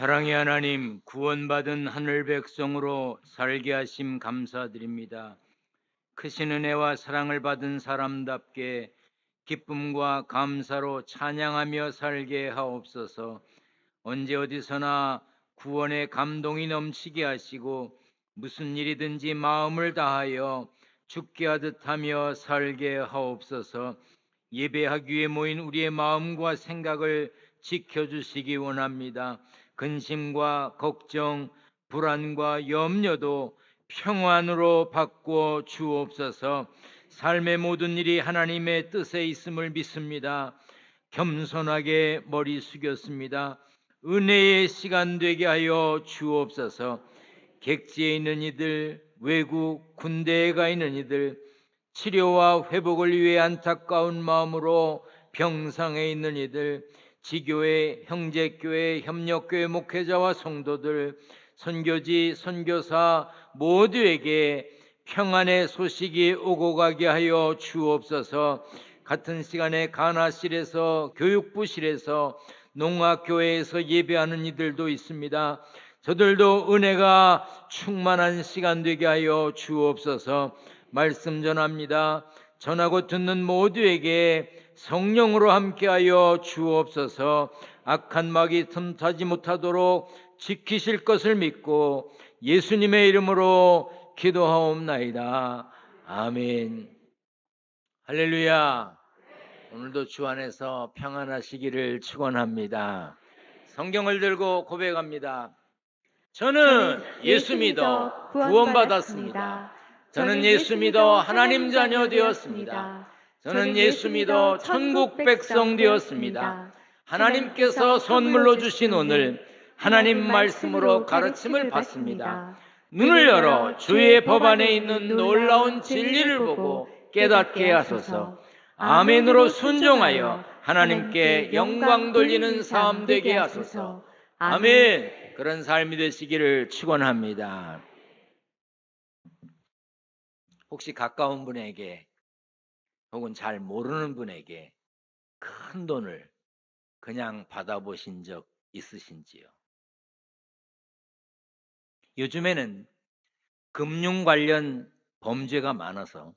사랑의 하나님, 구원받은 하늘 백성으로 살게 하심 감사드립니다. 크신 은혜와 사랑을 받은 사람답게 기쁨과 감사로 찬양하며 살게 하옵소서. 언제 어디서나 구원의 감동이 넘치게 하시고 무슨 일이든지 마음을 다하여 죽게 하듯 하며 살게 하옵소서. 예배하기 위해 모인 우리의 마음과 생각을 지켜주시기 원합니다. 근심과 걱정, 불안과 염려도 평안으로 바꾸어 주옵소서. 삶의 모든 일이 하나님의 뜻에 있음을 믿습니다. 겸손하게 머리 숙였습니다. 은혜의 시간 되게 하여 주옵소서. 객지에 있는 이들, 외국 군대에 가 있는 이들, 치료와 회복을 위해 안타까운 마음으로 병상에 있는 이들, 지교회, 형제교회, 협력교회 목회자와 성도들, 선교지, 선교사 모두에게 평안의 소식이 오고 가게 하여 주옵소서. 같은 시간에 간화실에서, 교육부실에서, 농학교회에서 예배하는 이들도 있습니다. 저들도 은혜가 충만한 시간 되게 하여 주옵소서. 말씀 전합니다. 전하고 듣는 모두에게 성령으로 함께하여 주옵소서. 악한 마귀 틈타지 못하도록 지키실 것을 믿고 예수님의 이름으로 기도하옵나이다. 아멘. 할렐루야. 오늘도 주 안에서 평안하시기를 축원합니다. 성경을 들고 고백합니다. 저는 예수 믿어 구원받았습니다. 저는 예수 믿어 하나님 자녀 되었습니다. 저는 예수 믿어 천국 백성 되었습니다. 하나님께서 선물로 주신 오늘 하나님 말씀으로 가르침을 받습니다. 눈을 열어 주의 법 안에 있는 놀라운 진리를 보고 깨닫게 하소서. 아멘으로 순종하여 하나님께 영광 돌리는 삶 되게 하소서. 아멘. 그런 삶이 되시기를 축원합니다. 혹시 가까운 분에게 혹은 잘 모르는 분에게 큰 돈을 그냥 받아보신 적 있으신지요? 요즘에는 금융 관련 범죄가 많아서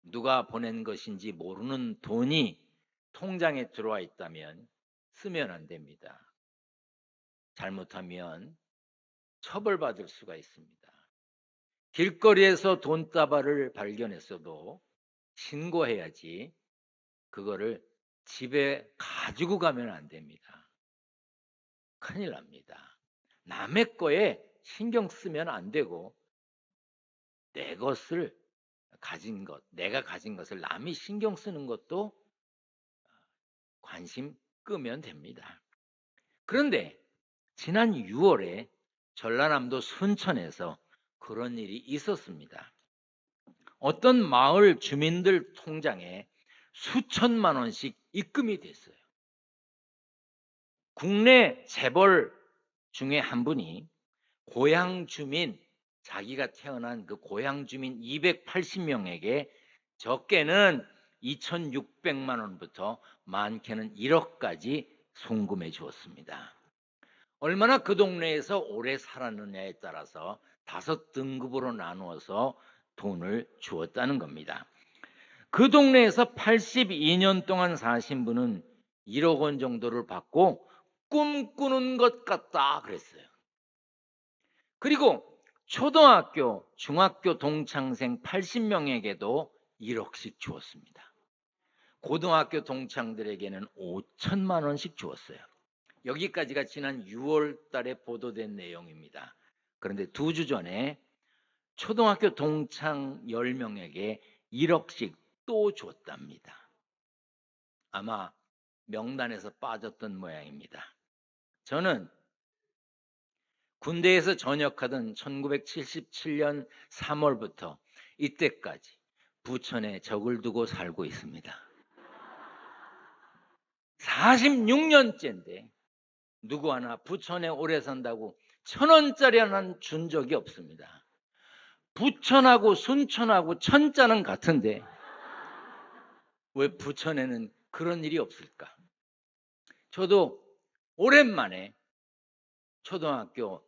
누가 보낸 것인지 모르는 돈이 통장에 들어와 있다면 쓰면 안 됩니다. 잘못하면 처벌받을 수가 있습니다. 길거리에서 돈다발을 발견했어도 신고해야지 그거를 집에 가지고 가면 안 됩니다. 큰일 납니다. 남의 거에 신경 쓰면 안 되고 내 것을 가진 것, 내가 가진 것을 남이 신경 쓰는 것도 관심 끄면 됩니다. 그런데 지난 6월에 전라남도 순천에서 그런 일이 있었습니다. 어떤 마을 주민들 통장에 수천만 원씩 입금이 됐어요. 국내 재벌 중에 한 분이 고향 주민, 자기가 태어난 그 고향 주민 280명에게 적게는 2,600만 원부터 많게는 1억까지 송금해 주었습니다. 얼마나 그 동네에서 오래 살았느냐에 따라서 5등급으로 나누어서 돈을 주었다는 겁니다. 그 동네에서 82년 동안 사신 분은 1억 원 정도를 받고 꿈꾸는 것 같다 그랬어요. 그리고 초등학교, 중학교 동창생 80명에게도 1억씩 주었습니다. 고등학교 동창들에게는 5천만 원씩 주었어요. 여기까지가 지난 6월 달에 보도된 내용입니다. 그런데 2주 전에 초등학교 동창 10명에게 1억씩 또 줬답니다. 아마 명단에서 빠졌던 모양입니다. 저는 군대에서 전역하던 1977년 3월부터 이때까지 부천에 적을 두고 살고 있습니다. 46년째인데 누구 하나 부천에 오래 산다고 1,000원짜리 하나는 준 적이 없습니다. 부천하고 순천하고 천자는 같은데 왜 부천에는 그런 일이 없을까? 저도 오랜만에 초등학교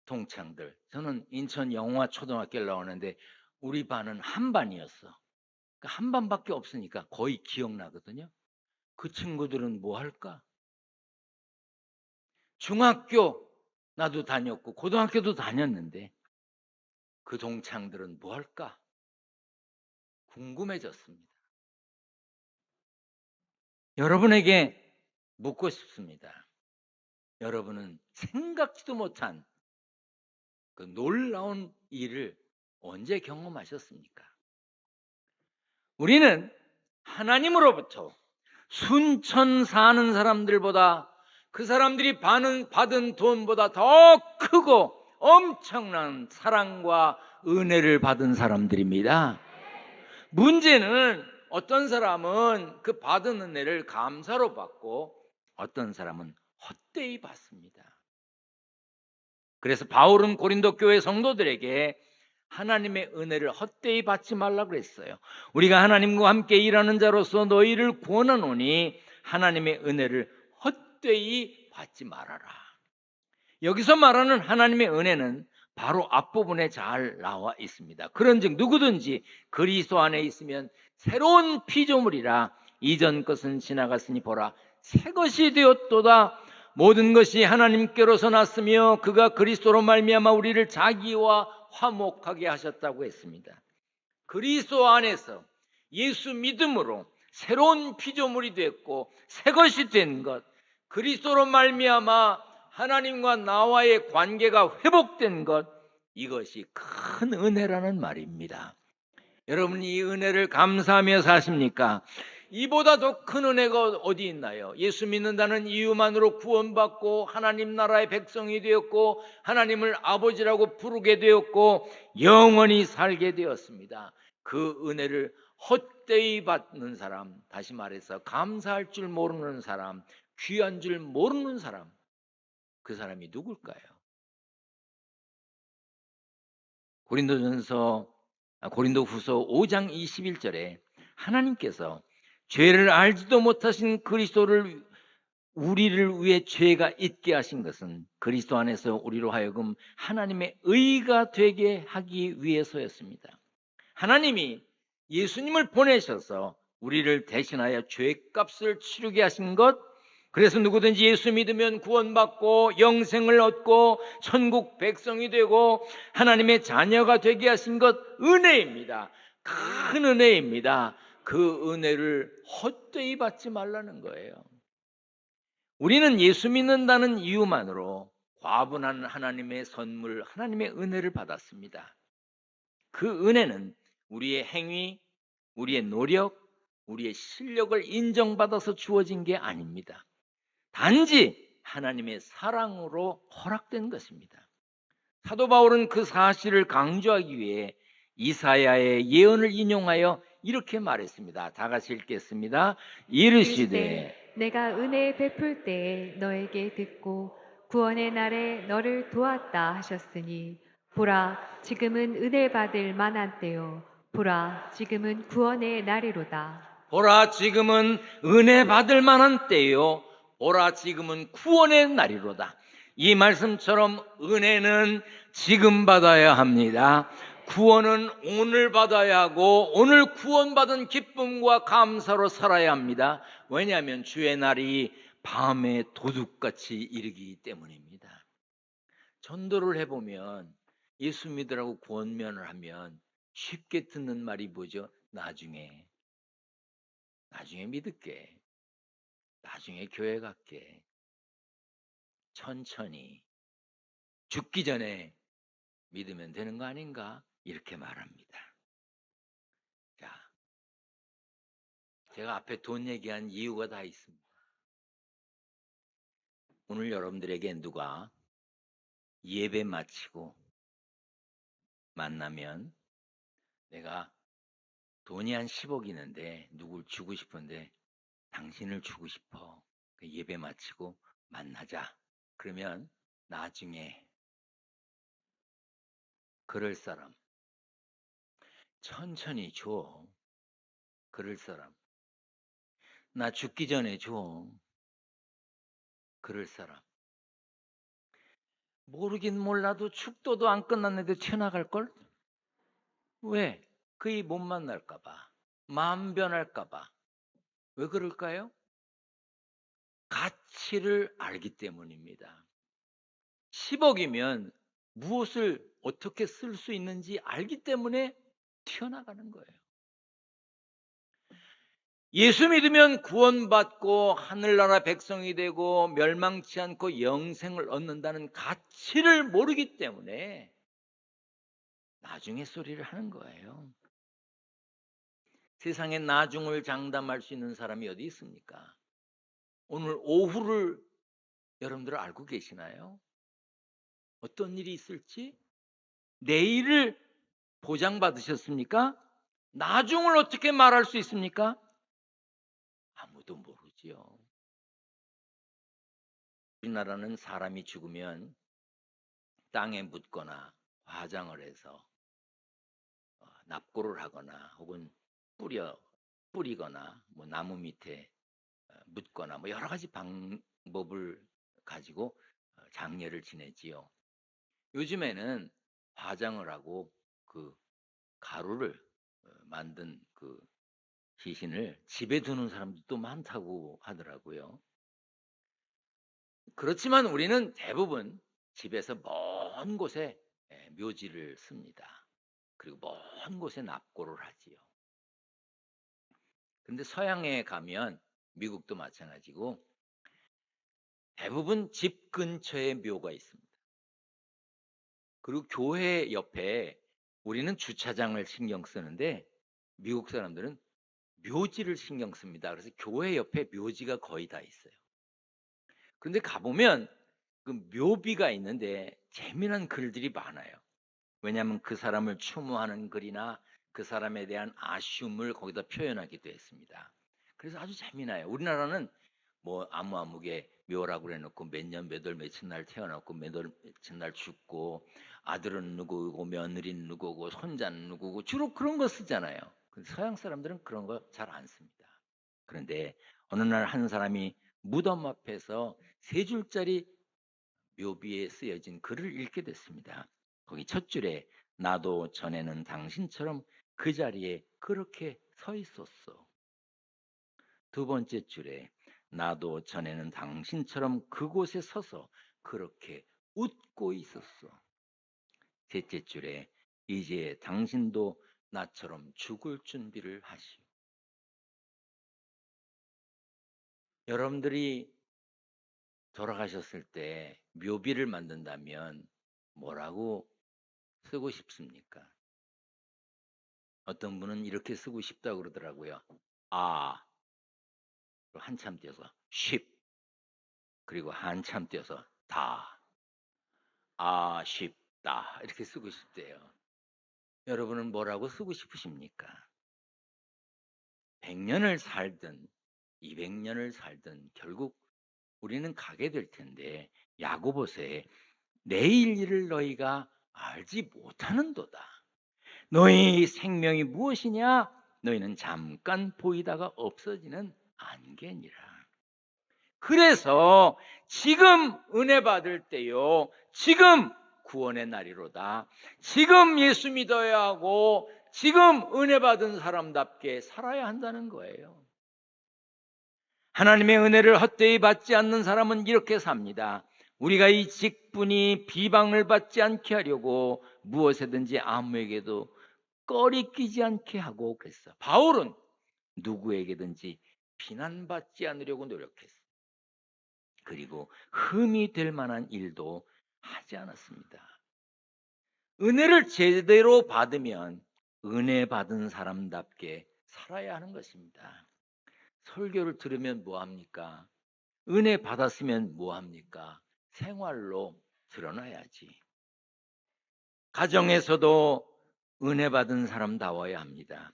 동창들, 저는 인천 영화 초등학교를 나오는데 우리 반은 한 반이었어. 그러니까 한 반밖에 없으니까 거의 기억나거든요. 그 친구들은 뭐 할까? 중학교 나도 다녔고 고등학교도 다녔는데 그 동창들은 뭐 할까? 궁금해졌습니다. 여러분에게 묻고 싶습니다. 여러분은 생각지도 못한 그 놀라운 일을 언제 경험하셨습니까? 우리는 하나님으로부터 순천 사는 사람들보다 그 사람들이 받은 돈보다 더 크고 엄청난 사랑과 은혜를 받은 사람들입니다. 문제는 어떤 사람은 그 받은 은혜를 감사로 받고 어떤 사람은 헛되이 받습니다. 그래서 바울은 고린도 교회 성도들에게 하나님의 은혜를 헛되이 받지 말라고 그랬어요. 우리가 하나님과 함께 일하는 자로서 너희를 구원하노니 하나님의 은혜를 헛되이 받지 말아라. 여기서 말하는 하나님의 은혜는 바로 앞부분에 잘 나와 있습니다. 그런즉 누구든지 그리스도 안에 있으면 새로운 피조물이라 이전 것은 지나갔으니 보라 새 것이 되었도다. 모든 것이 하나님께로서 났으며 그가 그리스도로 말미암아 우리를 자기와 화목하게 하셨다고 했습니다. 그리스도 안에서 예수 믿음으로 새로운 피조물이 됐고 새 것이 된 것, 그리스도로 말미암아 하나님과 나와의 관계가 회복된 것, 이것이 큰 은혜라는 말입니다. 여러분 이 은혜를 감사하며 사십니까? 이보다 더 큰 은혜가 어디 있나요? 예수 믿는다는 이유만으로 구원받고 하나님 나라의 백성이 되었고 하나님을 아버지라고 부르게 되었고 영원히 살게 되었습니다. 그 은혜를 헛되이 받는 사람, 다시 말해서 감사할 줄 모르는 사람, 귀한 줄 모르는 사람, 그 사람이 누굴까요? 고린도후서 5장 21절에 하나님께서 죄를 알지도 못하신 그리스도를 우리를 위해 죄가 있게 하신 것은 그리스도 안에서 우리로 하여금 하나님의 의가 되게 하기 위해서였습니다. 하나님이 예수님을 보내셔서 우리를 대신하여 죄값을 치르게 하신 것, 그래서 누구든지 예수 믿으면 구원받고 영생을 얻고 천국 백성이 되고 하나님의 자녀가 되게 하신 것 은혜입니다. 큰 은혜입니다. 그 은혜를 헛되이 받지 말라는 거예요. 우리는 예수 믿는다는 이유만으로 과분한 하나님의 선물, 하나님의 은혜를 받았습니다. 그 은혜는 우리의 행위, 우리의 노력, 우리의 실력을 인정받아서 주어진 게 아닙니다. 단지 하나님의 사랑으로 허락된 것입니다. 사도 바울은 그 사실을 강조하기 위해 이사야의 예언을 인용하여 이렇게 말했습니다. 다 같이 읽겠습니다. 이르시되 내가 은혜 베풀 때에 너에게 듣고 구원의 날에 너를 도왔다 하셨으니 보라 지금은 은혜 받을 만한 때요 보라 지금은 구원의 날이로다. 보라 지금은 은혜 받을 만한 때요 보라 지금은 구원의 날이로다. 이 말씀처럼 은혜는 지금 받아야 합니다. 구원은 오늘 받아야 하고 오늘 구원받은 기쁨과 감사로 살아야 합니다. 왜냐하면 주의 날이 밤에 도둑같이 이르기 때문입니다. 전도를 해보면 예수 믿으라고 권면을 하면 쉽게 듣는 말이 뭐죠? 나중에 믿을게. 나중에 교회 갈게. 천천히. 죽기 전에 믿으면 되는 거 아닌가? 이렇게 말합니다. 자, 제가 앞에 돈 얘기한 이유가 다 있습니다. 오늘 여러분들에게 누가 예배 마치고 만나면 내가 돈이 한 10억 있는데 누굴 주고 싶은데 당신을 주고 싶어. 예배 마치고 만나자. 그러면 나중에 그럴 사람 천천히 줘. 그럴 사람 나 죽기 전에 줘. 그럴 사람 모르긴 몰라도 축도도 안 끝났는데 튀어나갈걸? 왜? 그이 못 만날까 봐. 마음 변할까 봐. 왜 그럴까요? 가치를 알기 때문입니다. 10억이면 무엇을 어떻게 쓸 수 있는지 알기 때문에 튀어나가는 거예요. 예수 믿으면 구원받고 하늘나라 백성이 되고 멸망치 않고 영생을 얻는다는 가치를 모르기 때문에 나중에 소리를 하는 거예요. 세상에 나중을 장담할 수 있는 사람이 어디 있습니까? 오늘 오후를 여러분들 알고 계시나요? 어떤 일이 있을지? 내일을 보장받으셨습니까? 나중을 어떻게 말할 수 있습니까? 아무도 모르지요. 우리나라는 사람이 죽으면 땅에 묻거나 화장을 해서 납고를 하거나 혹은 뿌리거나 뭐 나무 밑에 묻거나 뭐 여러 가지 방법을 가지고 장례를 지내지요. 요즘에는 화장을 하고 그 가루를 만든 그 시신을 집에 두는 사람들도 많다고 하더라고요. 그렇지만 우리는 대부분 집에서 먼 곳에 묘지를 씁니다. 그리고 먼 곳에 납고를 하지요. 근데 서양에 가면 미국도 마찬가지고 대부분 집 근처에 묘가 있습니다. 그리고 교회 옆에 우리는 주차장을 신경 쓰는데 미국 사람들은 묘지를 신경 씁니다. 그래서 교회 옆에 묘지가 거의 다 있어요. 그런데 가보면 그 묘비가 있는데 재미난 글들이 많아요. 왜냐하면 그 사람을 추모하는 글이나 그 사람에 대한 아쉬움을 거기다 표현하기도 했습니다. 그래서 아주 재미나요. 우리나라는 뭐 아무개 묘라고 해놓고 몇 년 몇 월 며칠 날 태어났고 몇 월 며칠 날 죽고 아들은 누구고 며느리는 누구고 손자는 누구고 주로 그런 거 쓰잖아요. 근데 서양 사람들은 그런 거 잘 안 씁니다. 그런데 어느 날 한 사람이 무덤 앞에서 세 줄짜리 묘비에 쓰여진 글을 읽게 됐습니다. 거기 첫 줄에 나도 전에는 당신처럼 그 자리에 그렇게 서 있었어. 두 번째 줄에 나도 전에는 당신처럼 그곳에 서서 그렇게 웃고 있었어. 셋째 줄에 이제 당신도 나처럼 죽을 준비를 하시오. 여러분들이 돌아가셨을 때 묘비를 만든다면 뭐라고 쓰고 싶습니까? 어떤 분은 이렇게 쓰고 싶다고 그러더라고요. 아, 한참 띄어서 쉽, 그리고 한참 띄어서 다, 아쉽다 이렇게 쓰고 싶대요. 여러분은 뭐라고 쓰고 싶으십니까? 100년을 살든 200년을 살든 결국 우리는 가게 될 텐데 야고보서에 내일 일을 너희가 알지 못하는도다. 너희 생명이 무엇이냐? 너희는 잠깐 보이다가 없어지는 안개니라. 그래서 지금 은혜 받을 때요. 지금 구원의 날이로다. 지금 예수 믿어야 하고 지금 은혜 받은 사람답게 살아야 한다는 거예요. 하나님의 은혜를 헛되이 받지 않는 사람은 이렇게 삽니다. 우리가 이 직분이 비방을 받지 않게 하려고 무엇이든지 아무에게도 꺼리끼지 않게 하고 그랬어. 바울은 누구에게든지 비난받지 않으려고 노력했어. 그리고 흠이 될 만한 일도 하지 않았습니다. 은혜를 제대로 받으면 은혜 받은 사람답게 살아야 하는 것입니다. 설교를 들으면 뭐합니까? 은혜 받았으면 뭐합니까? 생활로 드러나야지. 가정에서도 은혜 받은 사람다워야 합니다.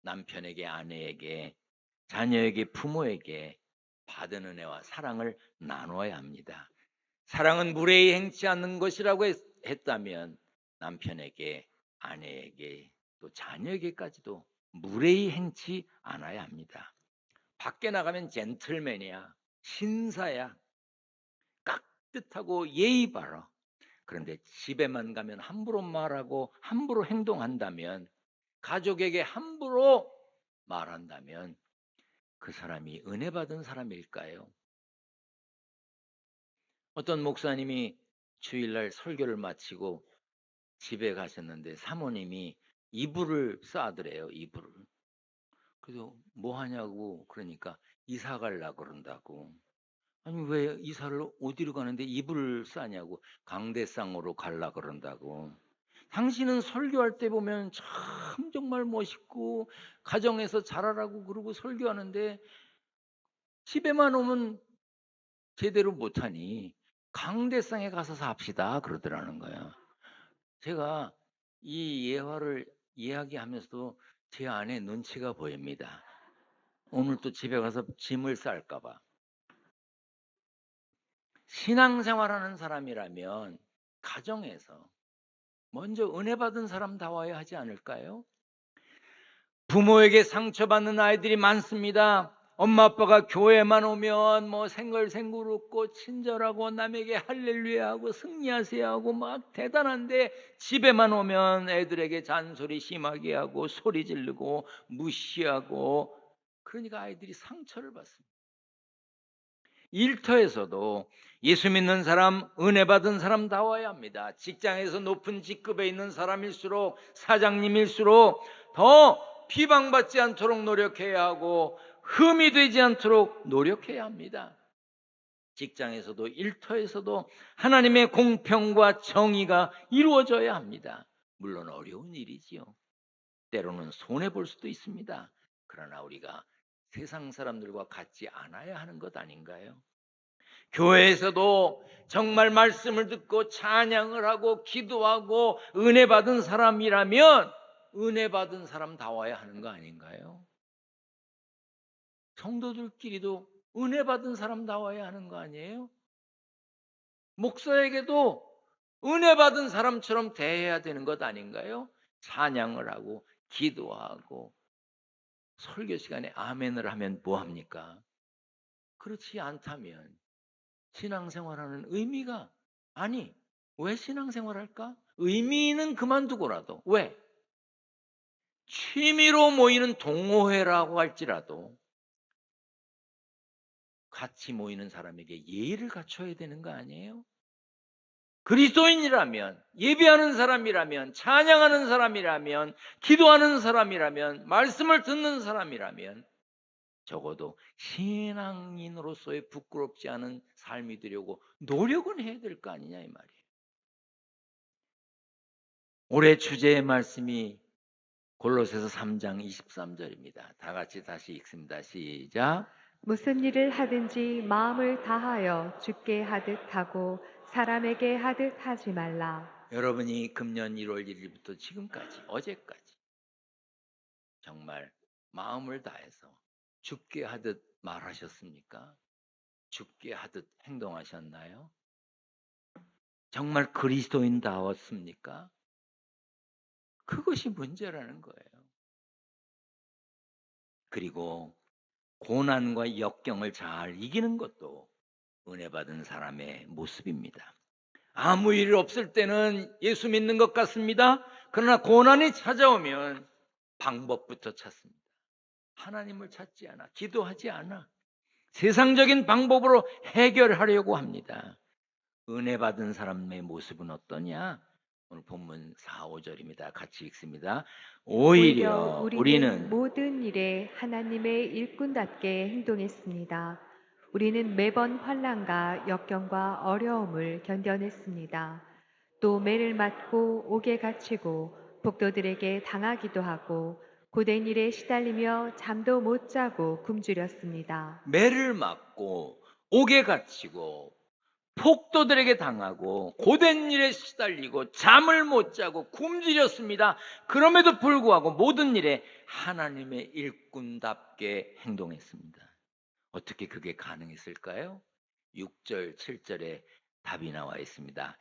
남편에게, 아내에게, 자녀에게, 부모에게 받은 은혜와 사랑을 나눠야 합니다. 사랑은 무례히 행치 않는 것이라고 했다면 남편에게, 아내에게, 또 자녀에게까지도 무례히 행치 않아야 합니다. 밖에 나가면 젠틀맨이야, 신사야, 깍듯하고 예의 바라. 그런데 집에만 가면 함부로 말하고 함부로 행동한다면, 가족에게 함부로 말한다면 그 사람이 은혜 받은 사람일까요? 어떤 목사님이 주일날 설교를 마치고 집에 가셨는데 사모님이 이불을 싸더래요, 이불을. 그래서 뭐 하냐고 그러니까 이사 가려고 그런다고. 아니 왜 이사를 어디로 가는데 이불을 싸냐고. 강대상으로 가려고 그런다고. 당신은 설교할 때 보면 참 정말 멋있고 가정에서 잘하라고 그러고 설교하는데 집에만 오면 제대로 못하니 강대상에 가서 삽시다 그러더라는 거야. 제가 이 예화를 이야기하면서도 제 안에 눈치가 보입니다. 오늘 또 집에 가서 짐을 쌀까 봐. 신앙생활하는 사람이라면 가정에서 먼저 은혜 받은 사람다워야 하지 않을까요? 부모에게 상처받는 아이들이 많습니다. 엄마 아빠가 교회만 오면 뭐 생글생글 웃고 친절하고 남에게 할렐루야하고 승리하세요 하고 막 대단한데 집에만 오면 애들에게 잔소리 심하게 하고 소리 지르고 무시하고, 그러니까 아이들이 상처를 받습니다. 일터에서도 예수 믿는 사람, 은혜 받은 사람다워야 합니다. 직장에서 높은 직급에 있는 사람일수록, 사장님일수록 더 비방받지 않도록 노력해야 하고 흠이 되지 않도록 노력해야 합니다. 직장에서도 일터에서도 하나님의 공평과 정의가 이루어져야 합니다. 물론 어려운 일이지요. 때로는 손해볼 수도 있습니다. 그러나 우리가 세상 사람들과 같지 않아야 하는 것 아닌가요? 교회에서도 정말 말씀을 듣고 찬양을 하고 기도하고 은혜 받은 사람이라면 은혜 받은 사람다워야 하는 거 아닌가요? 성도들끼리도 은혜 받은 사람다워야 하는 거 아니에요? 목사에게도 은혜 받은 사람처럼 대해야 되는 것 아닌가요? 찬양을 하고 기도하고 설교 시간에 아멘을 하면 뭐합니까? 그렇지 않다면 신앙생활하는 의미가, 아니 왜 신앙생활할까? 의미는 그만두고라도, 왜? 취미로 모이는 동호회라고 할지라도 같이 모이는 사람에게 예의를 갖춰야 되는 거 아니에요? 그리스도인이라면, 예배하는 사람이라면, 찬양하는 사람이라면, 기도하는 사람이라면, 말씀을 듣는 사람이라면 적어도 신앙인으로서의 부끄럽지 않은 삶이 되려고 노력은 해야 될 거 아니냐 이 말이에요. 올해 주제의 말씀이 골로새서 3장 23절입니다. 다 같이 다시 읽습니다. 시작. 무슨 일을 하든지 마음을 다하여 주께 하듯 하고 사람에게 하듯 하지 말라. 여러분이 금년 1월 1일부터 지금까지, 어제까지 정말 마음을 다해서 주께 하듯 말하셨습니까? 주께 하듯 행동하셨나요? 정말 그리스도인다웠습니까? 그것이 문제라는 거예요. 그리고 고난과 역경을 잘 이기는 것도 은혜 받은 사람의 모습입니다. 아무 일 없을 때는 예수 믿는 것 같습니다. 그러나 고난이 찾아오면 방법부터 찾습니다. 하나님을 찾지 않아, 기도하지 않아, 세상적인 방법으로 해결하려고 합니다. 은혜 받은 사람의 모습은 어떠냐? 오늘 본문 4, 5절입니다. 같이 읽습니다. 오히려 오히려 우리는 우리는 모든 일에 하나님의 일꾼답게 행동했습니다. 우리는 매번 환난과 역경과 어려움을 견뎌냈습니다. 또 매를 맞고 옥에 갇히고 복도들에게 당하기도 하고 고된 일에 시달리며 잠도 못 자고 굶주렸습니다. 매를 맞고 옥에 갇히고 폭도들에게 당하고 고된 일에 시달리고 잠을 못 자고 굶주렸습니다. 그럼에도 불구하고 모든 일에 하나님의 일꾼답게 행동했습니다. 어떻게 그게 가능했을까요? 6절, 7절에 답이 나와 있습니다.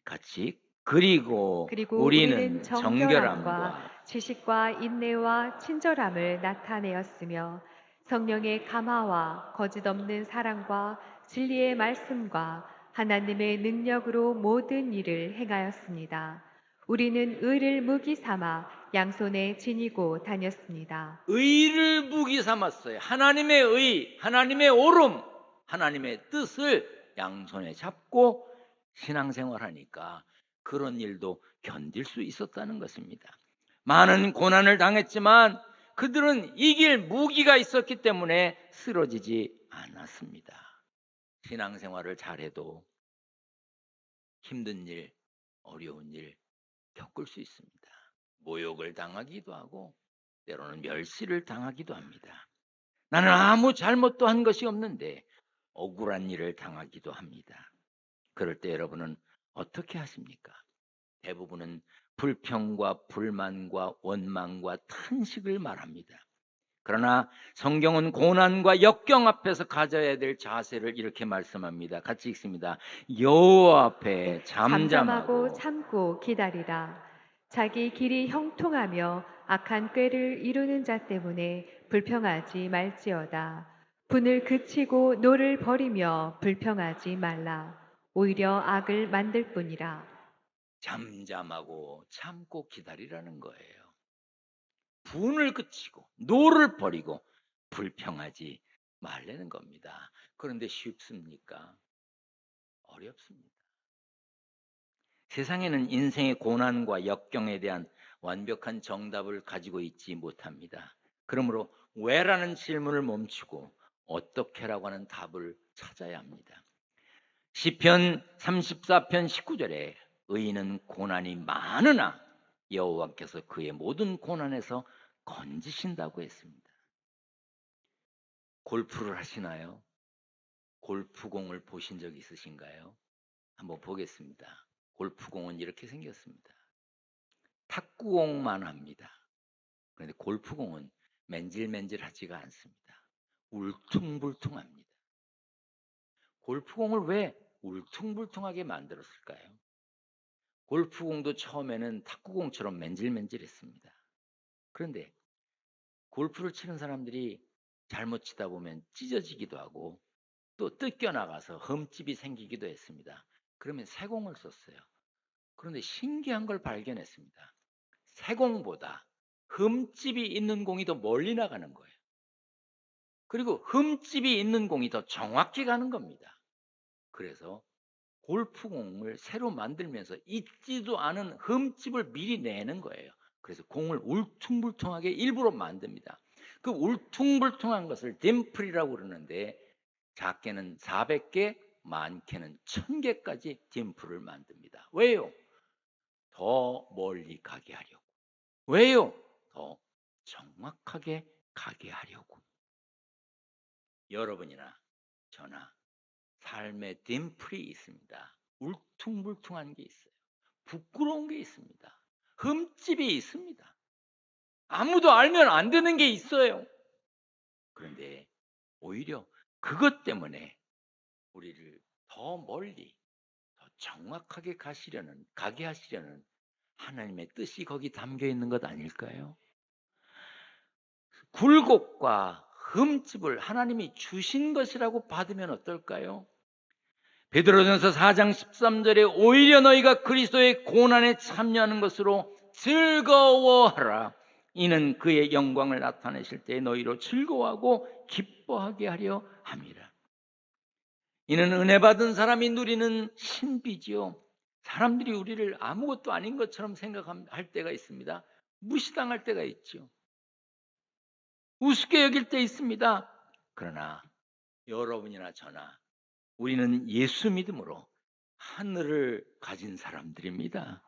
같이. 그리고 그리고 우리는 우리는 정결함과 정결함과 지식과 인내와 친절함을 나타내었으며 성령의 감화와 거짓 없는 사랑과 진리의 말씀과 하나님의 능력으로 모든 일을 행하였습니다. 우리는 의를 무기 삼아 양손에 지니고 다녔습니다. 의를 무기 삼았어요. 하나님의 의, 하나님의 옳음, 하나님의 뜻을 양손에 잡고 신앙생활하니까 그런 일도 견딜 수 있었다는 것입니다. 많은 고난을 당했지만 그들은 이길 무기가 있었기 때문에 쓰러지지 않았습니다. 신앙생활을 잘해도 힘든 일, 어려운 일 겪을 수 있습니다. 모욕을 당하기도 하고 때로는 멸시를 당하기도 합니다. 나는 아무 잘못도 한 것이 없는데 억울한 일을 당하기도 합니다. 그럴 때 여러분은 어떻게 하십니까? 대부분은 불평과 불만과 원망과 탄식을 말합니다. 그러나 성경은 고난과 역경 앞에서 가져야 될 자세를 이렇게 말씀합니다. 같이 읽습니다. 여호와 앞에 잠잠하고 잠잠하고 참고 기다리라. 자기 길이 형통하며 악한 꾀를 이루는 자 때문에 불평하지 말지어다. 분을 그치고 노를 버리며 불평하지 말라. 오히려 악을 만들 뿐이라. 잠잠하고 참고 기다리라는 거예요. 분을 그치고 노를 버리고 불평하지 말라는 겁니다. 그런데 쉽습니까? 어렵습니다. 세상에는 인생의 고난과 역경에 대한 완벽한 정답을 가지고 있지 못합니다. 그러므로 왜라는 질문을 멈추고 어떻게라고 하는 답을 찾아야 합니다. 시편 34편 19절에 의인은 고난이 많으나 여호와께서 그의 모든 고난에서 건지신다고 했습니다. 골프를 하시나요? 골프공을 보신 적 있으신가요? 한번 보겠습니다. 골프공은 이렇게 생겼습니다. 탁구공만 합니다. 그런데 골프공은 맨질맨질하지가 않습니다. 울퉁불퉁합니다. 골프공을 왜 울퉁불퉁하게 만들었을까요? 골프공도 처음에는 탁구공처럼 맨질맨질했습니다. 그런데 골프를 치는 사람들이 잘못 치다 보면 찢어지기도 하고 또 뜯겨나가서 흠집이 생기기도 했습니다. 그러면 새 공을 썼어요. 그런데 신기한 걸 발견했습니다. 새 공보다 흠집이 있는 공이 더 멀리 나가는 거예요. 그리고 흠집이 있는 공이 더 정확히 가는 겁니다. 그래서 골프공을 새로 만들면서 있지도 않은 흠집을 미리 내는 거예요. 그래서 공을 울퉁불퉁하게 일부러 만듭니다. 그 울퉁불퉁한 것을 딤플이라고 그러는데 작게는 400개, 많게는 1000개까지 딤플을 만듭니다. 왜요? 더 멀리 가게 하려고. 왜요? 더 정확하게 가게 하려고. 여러분이나 저나 삶의 딤플이 있습니다. 울퉁불퉁한 게 있어요. 부끄러운 게 있습니다. 흠집이 있습니다. 아무도 알면 안 되는 게 있어요. 그런데 오히려 그것 때문에 우리를 더 멀리, 더 정확하게 가게 하시려는 하나님의 뜻이 거기 담겨 있는 것 아닐까요? 굴곡과 흠집을 하나님이 주신 것이라고 받으면 어떨까요? 베드로전서 4장 13절에 오히려 너희가 그리스도의 고난에 참여하는 것으로 즐거워하라. 이는 그의 영광을 나타내실 때 너희로 즐거워하고 기뻐하게 하려 함이라. 이는 은혜 받은 사람이 누리는 신비지요. 사람들이 우리를 아무것도 아닌 것처럼 생각할 때가 있습니다. 무시당할 때가 있죠. 우습게 여길 때 있습니다. 그러나 여러분이나 저나 우리는 예수 믿음으로 하늘을 가진 사람들입니다.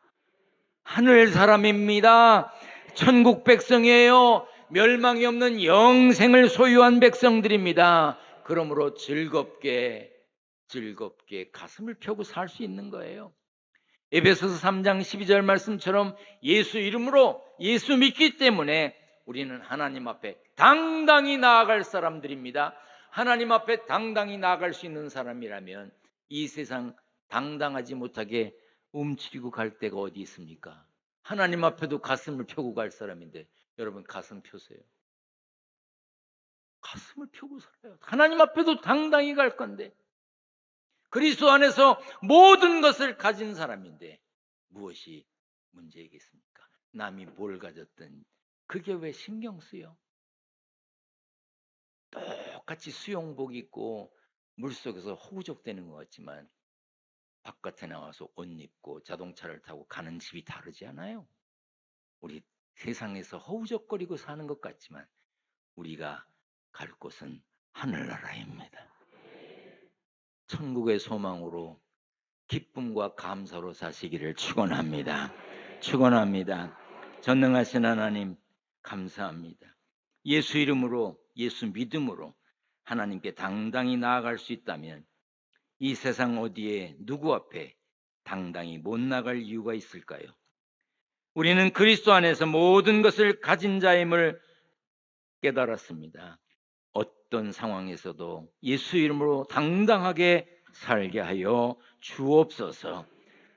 하늘 사람입니다. 천국 백성이에요. 멸망이 없는 영생을 소유한 백성들입니다. 그러므로 즐겁게 가슴을 펴고 살 수 있는 거예요. 에베소서 3장 12절 말씀처럼 예수 이름으로 예수 믿기 때문에 우리는 하나님 앞에 당당히 나아갈 사람들입니다. 하나님 앞에 당당히 나아갈 수 있는 사람이라면 이 세상 당당하지 못하게 움츠리고 갈 데가 어디 있습니까? 하나님 앞에도 가슴을 펴고 갈 사람인데 여러분 가슴 펴세요. 가슴을 펴고 살아요. 하나님 앞에도 당당히 갈 건데 그리스도 안에서 모든 것을 가진 사람인데 무엇이 문제이겠습니까? 남이 뭘 가졌든 그게 왜 신경 쓰여? 똑같이 수영복 입고 물속에서 허우적대는 것 같지만 바깥에 나와서 옷 입고 자동차를 타고 가는 집이 다르지 않아요? 우리 세상에서 허우적거리고 사는 것 같지만 우리가 갈 곳은 하늘나라입니다. 천국의 소망으로 기쁨과 감사로 사시기를 축원합니다. 축원합니다. 전능하신 하나님 감사합니다. 예수 이름으로 예수 믿음으로 하나님께 당당히 나아갈 수 있다면 이 세상 어디에 누구 앞에 당당히 못 나갈 이유가 있을까요? 우리는 그리스도 안에서 모든 것을 가진 자임을 깨달았습니다. 어떤 상황에서도 예수 이름으로 당당하게 살게 하여 주옵소서.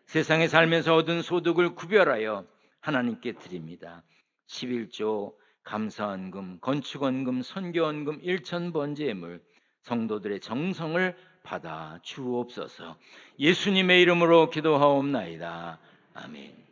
세상에 살면서 얻은 소득을 구별하여 하나님께 드립니다. 11조, 감사헌금, 건축헌금, 선교헌금, 일천번제물 성도들의 정성을 받아 주옵소서. 예수님의 이름으로 기도하옵나이다. 아멘.